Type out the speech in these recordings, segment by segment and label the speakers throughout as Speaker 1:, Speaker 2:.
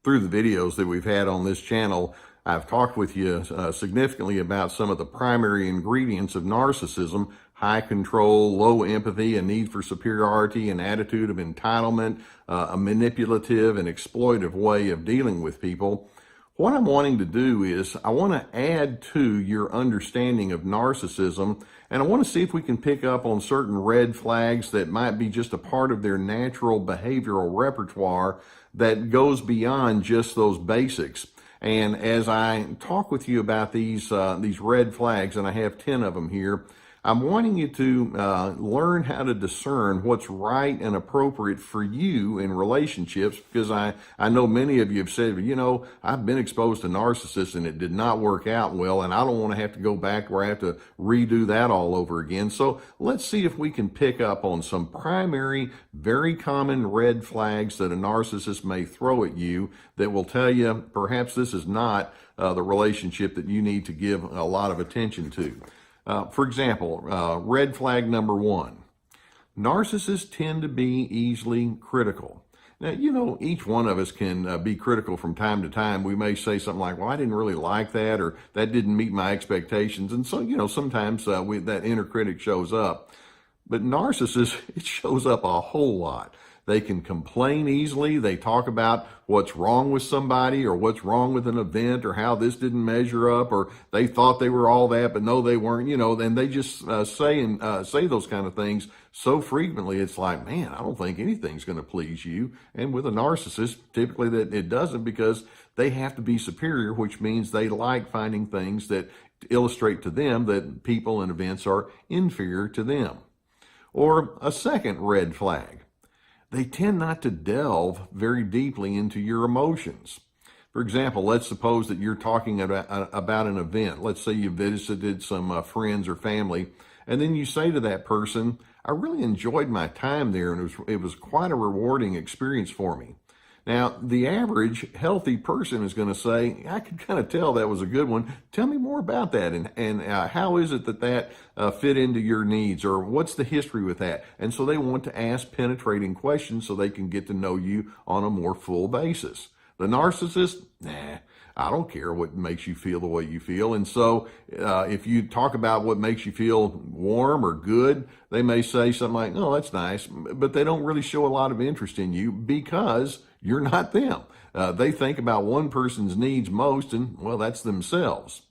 Speaker 1: Through the videos that we've had on this channel, I've talked with you significantly about some of the primary ingredients of narcissism: high control, low empathy, a need for superiority, an attitude of entitlement, a manipulative and exploitive way of dealing with people. What I'm wanting to do is I want to add to your understanding of narcissism, and I want to see if we can pick up on certain red flags that might be just a part of their natural behavioral repertoire that goes beyond just those basics. And as I talk with you about these red flags, and I have 10 of them here, I'm wanting you to learn how to discern what's right and appropriate for you in relationships, because I know many of you have said, you know, I've been exposed to narcissists and it did not work out well, and I don't want to have to go back where I have to redo that all over again. So let's see if we can pick up on some primary, very common red flags that a narcissist may throw at you that will tell you perhaps this is not the relationship that you need to give a lot of attention to. For example, red flag number 1, narcissists tend to be easily critical. Now, you know, each one of us can be critical from time to time. We may say something like, well, I didn't really like that, or that didn't meet my expectations. And so, you know, sometimes that inner critic shows up. But narcissists, it shows up a whole lot. They can complain easily. They talk about what's wrong with somebody or what's wrong with an event or how this didn't measure up, or they thought they were all that, but no, they weren't, you know, and they just say those kind of things so frequently. It's like, man, I don't think anything's going to please you. And with a narcissist, typically that it doesn't, because they have to be superior, which means they like finding things that illustrate to them that people and events are inferior to them. Or a second red flag: they tend not to delve very deeply into your emotions. For example, let's suppose that you're talking about an event. Let's say you visited some friends or family, and then you say to that person, I really enjoyed my time there, and it was quite a rewarding experience for me. Now, the average healthy person is going to say, I could kind of tell that was a good one. Tell me more about that, and how is it that fit into your needs, or what's the history with that? And so they want to ask penetrating questions so they can get to know you on a more full basis. The narcissist, nah, I don't care what makes you feel the way you feel. And so if you talk about what makes you feel warm or good, they may say something like, oh, that's nice, but they don't really show a lot of interest in you because you're not them. They think about one person's needs most, and, well, that's themselves.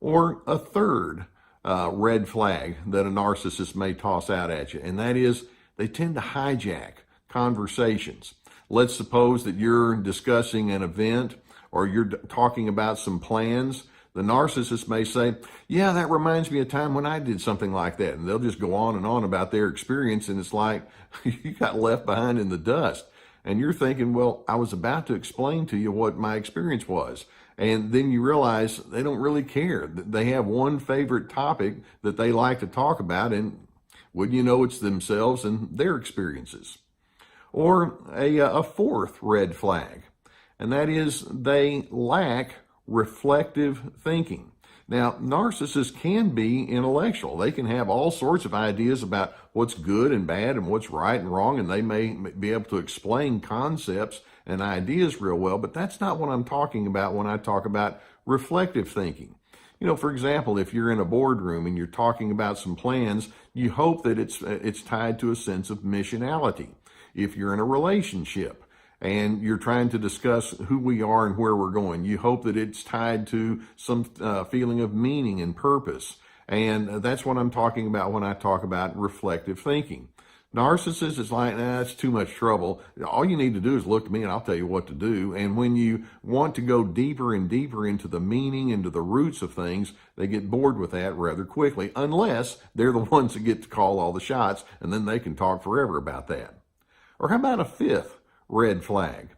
Speaker 1: Or a third red flag that a narcissist may toss out at you, and that is they tend to hijack conversations. Let's suppose that you're discussing an event or you're talking about some plans. The narcissist may say, yeah, that reminds me of a time when I did something like that. And they'll just go on and on about their experience, and it's like you got left behind in the dust. And you're thinking, well, I was about to explain to you what my experience was. And then you realize they don't really care. They have one favorite topic that they like to talk about, and wouldn't you know, it's themselves and their experiences. Or a fourth red flag, and that is they lack reflective thinking. Now, narcissists can be intellectual. They can have all sorts of ideas about what's good and bad and what's right and wrong, and they may be able to explain concepts and ideas real well, but that's not what I'm talking about when I talk about reflective thinking. You know, for example, if you're in a boardroom and you're talking about some plans, you hope that it's tied to a sense of missionality. If you're in a relationship and you're trying to discuss who we are and where we're going, you hope that it's tied to some feeling of meaning and purpose. And that's what I'm talking about when I talk about reflective thinking. Narcissists is like, nah, that's too much trouble. All you need to do is look at me and I'll tell you what to do. And when you want to go deeper and deeper into the meaning, into the roots of things, they get bored with that rather quickly, unless they're the ones that get to call all the shots, and then they can talk forever about that. Or how about a fifth red flag?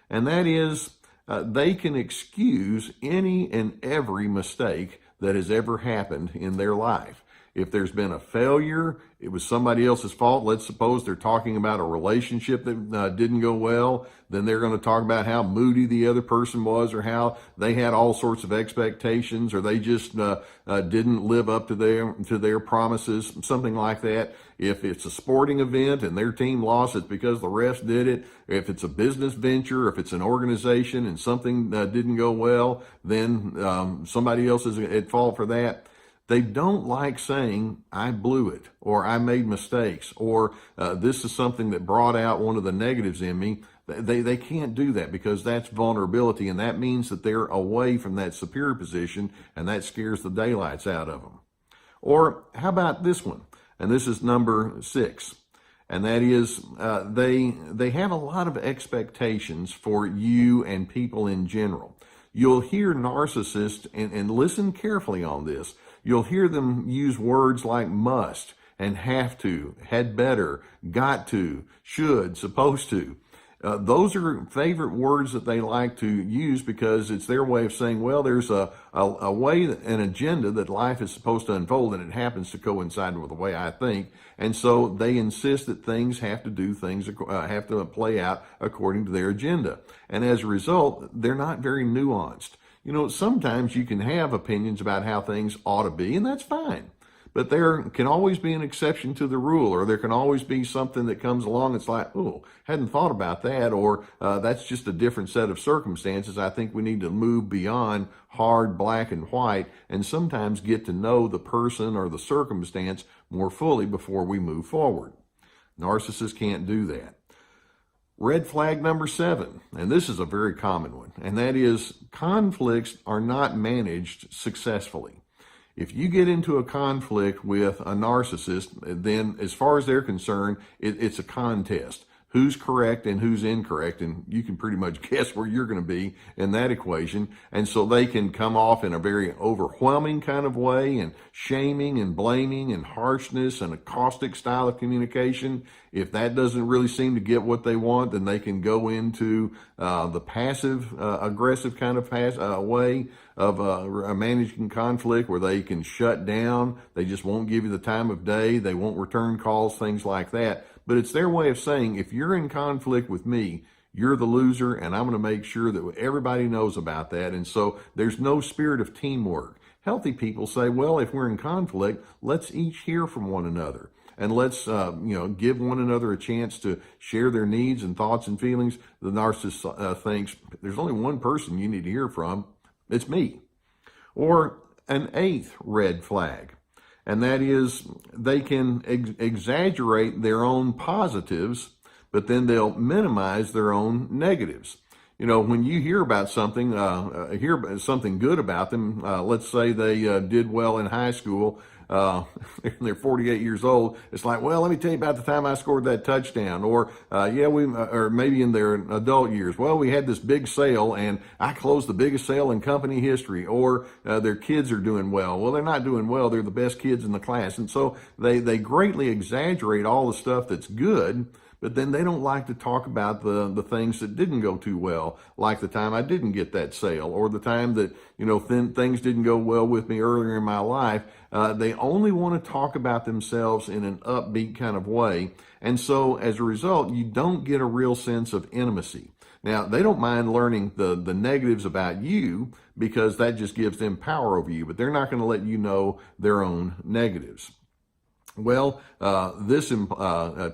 Speaker 1: And that is they can excuse any and every mistake that has ever happened in their life. If there's been a failure, it was somebody else's fault. Let's suppose they're talking about a relationship that didn't go well. Then they're going to talk about how moody the other person was, or how they had all sorts of expectations, or they just didn't live up to their promises, something like that. If it's a sporting event and their team lost, it's because the refs did it. If it's a business venture, if it's an organization and something didn't go well, then somebody else is at fault for that. They don't like saying, I blew it, or I made mistakes, or this is something that brought out one of the negatives in me. They can't do that, because that's vulnerability, and that means that they're away from that superior position, and that scares the daylights out of them. Or how about this one? And this is number 6. And that is, they have a lot of expectations for you and people in general. You'll hear narcissists, and listen carefully on this, you'll hear them use words like must and have to, had better, got to, should, supposed to. Those are favorite words that they like to use, because it's their way of saying, well, there's a way, an agenda that life is supposed to unfold, and it happens to coincide with the way I think. And so they insist that things have to play out according to their agenda. And as a result, they're not very nuanced. You know, sometimes you can have opinions about how things ought to be, and that's fine. But there can always be an exception to the rule, or there can always be something that comes along that's like, oh, hadn't thought about that, or that's just a different set of circumstances. I think we need to move beyond hard black and white, and sometimes get to know the person or the circumstance more fully before we move forward. Narcissists can't do that. Red flag number 7, and this is a very common one, and that is conflicts are not managed successfully. If you get into a conflict with a narcissist, then as far as they're concerned, it's a contest. Who's correct and who's incorrect, and you can pretty much guess where you're going to be in that equation. And so they can come off in a very overwhelming kind of way, and shaming and blaming and harshness and a caustic style of communication. If that doesn't really seem to get what they want, then they can go into the passive aggressive kind of way of managing conflict, where they can shut down. They just won't give you the time of day. They won't return calls, things like that. But it's their way of saying, if you're in conflict with me, you're the loser, and I'm going to make sure that everybody knows about that. And so there's no spirit of teamwork. Healthy people say, well, if we're in conflict, let's each hear from one another, and let's give one another a chance to share their needs and thoughts and feelings. The narcissist thinks, there's only one person you need to hear from. It's me. Or an 8th red flag. And that is, they can exaggerate their own positives, but then they'll minimize their own negatives. You know, when you hear about something, hear something good about them, let's say they did well in high school, they're 48 years old. It's like, well, let me tell you about the time I scored that touchdown. Or, or maybe in their adult years, well, we had this big sale and I closed the biggest sale in company history. Or their kids are doing well. Well, they're not doing well. They're the best kids in the class. And so they greatly exaggerate all the stuff that's good, but then they don't like to talk about the things that didn't go too well, like the time I didn't get that sale, or the time that, things didn't go well with me earlier in my life. They only want to talk about themselves in an upbeat kind of way. And so as a result, you don't get a real sense of intimacy. Now, they don't mind learning the negatives about you, because that just gives them power over you, but they're not going to let you know their own negatives. Well, this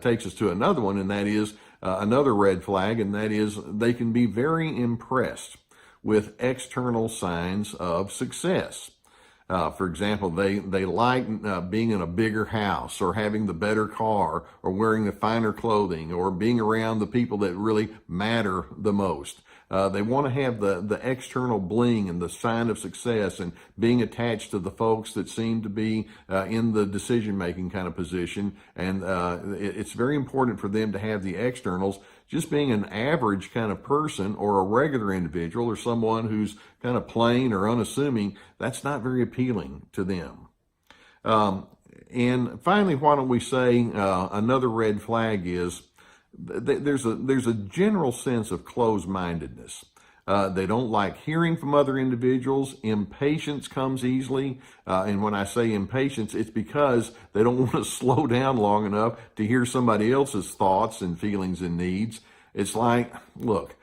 Speaker 1: takes us to another one, and that is another red flag, and that is they can be very impressed with external signs of success. For example, they like being in a bigger house, or having the better car, or wearing the finer clothing, or being around the people that really matter the most. They want to have the external bling and the sign of success, and being attached to the folks that seem to be in the decision-making kind of position. And it's very important for them to have the externals. Just being an average kind of person, or a regular individual, or someone who's kind of plain or unassuming, that's not very appealing to them. And finally, why don't we say another red flag is there's a general sense of closed-mindedness. They don't like hearing from other individuals. Impatience comes easily. And when I say impatience, it's because they don't want to slow down long enough to hear somebody else's thoughts and feelings and needs. It's like, look,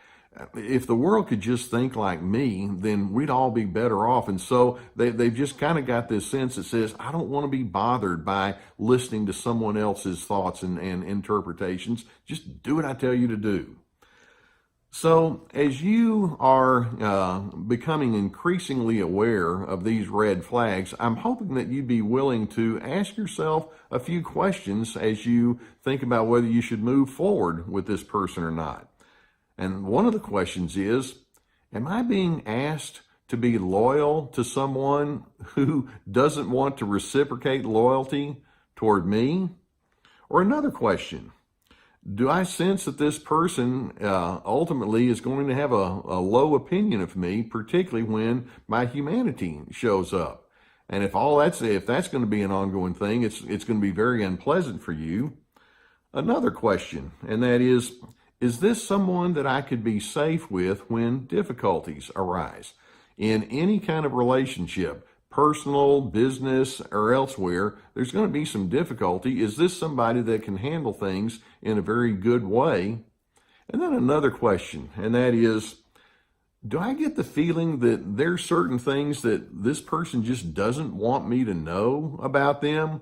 Speaker 1: if the world could just think like me, then we'd all be better off. And so they've just kind of got this sense that says, I don't want to be bothered by listening to someone else's thoughts and interpretations. Just do what I tell you to do. So as you are becoming increasingly aware of these red flags, I'm hoping that you'd be willing to ask yourself a few questions as you think about whether you should move forward with this person or not. And one of the questions is, am I being asked to be loyal to someone who doesn't want to reciprocate loyalty toward me? Or another question, do I sense that this person ultimately is going to have a low opinion of me, particularly when my humanity shows up? And if that's going to be an ongoing thing, it's going to be very unpleasant for you. Another question, and that is this someone that I could be safe with when difficulties arise? In any kind of relationship, personal, business, or elsewhere, there's going to be some difficulty. Is this somebody that can handle things in a very good way? And then another question, and that is, do I get the feeling that there's certain things that this person just doesn't want me to know about them?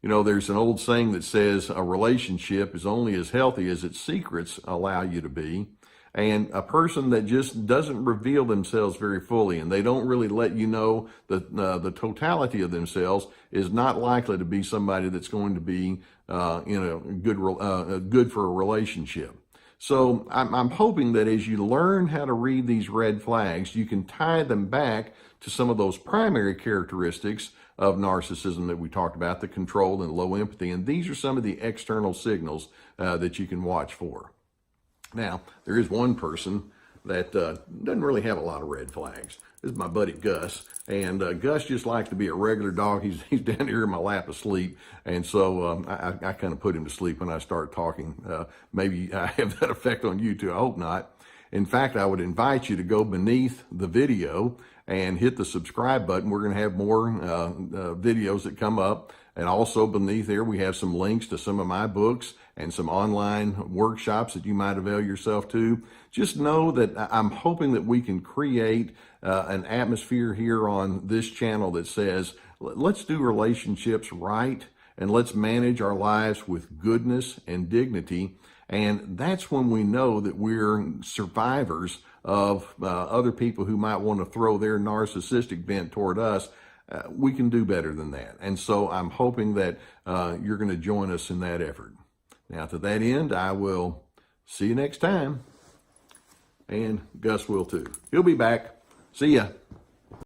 Speaker 1: You know, there's an old saying that says a relationship is only as healthy as its secrets allow you to be. And a person that just doesn't reveal themselves very fully and they don't really let you know the totality of themselves is not likely to be somebody that's going to be good for a relationship. So I'm hoping that as you learn how to read these red flags, you can tie them back to some of those primary characteristics of narcissism that we talked about, the control and low empathy. And these are some of the external signals that you can watch for. Now, there is one person that doesn't really have a lot of red flags. This is my buddy Gus, and Gus just likes to be a regular dog. He's down here in my lap asleep, and so I kind of put him to sleep when I start talking. Maybe I have that effect on you too. I hope not. In fact, I would invite you to go beneath the video and hit the subscribe button. We're going to have more videos that come up. And also beneath there, we have some links to some of my books and some online workshops that you might avail yourself to. Just know that I'm hoping that we can create an atmosphere here on this channel that says, let's do relationships right and let's manage our lives with goodness and dignity. And that's when we know that we're survivors of other people who might want to throw their narcissistic bent toward us. We can do better than that. And so I'm hoping that you're going to join us in that effort. Now, to that end, I will see you next time. And Gus will too. He'll be back. See ya.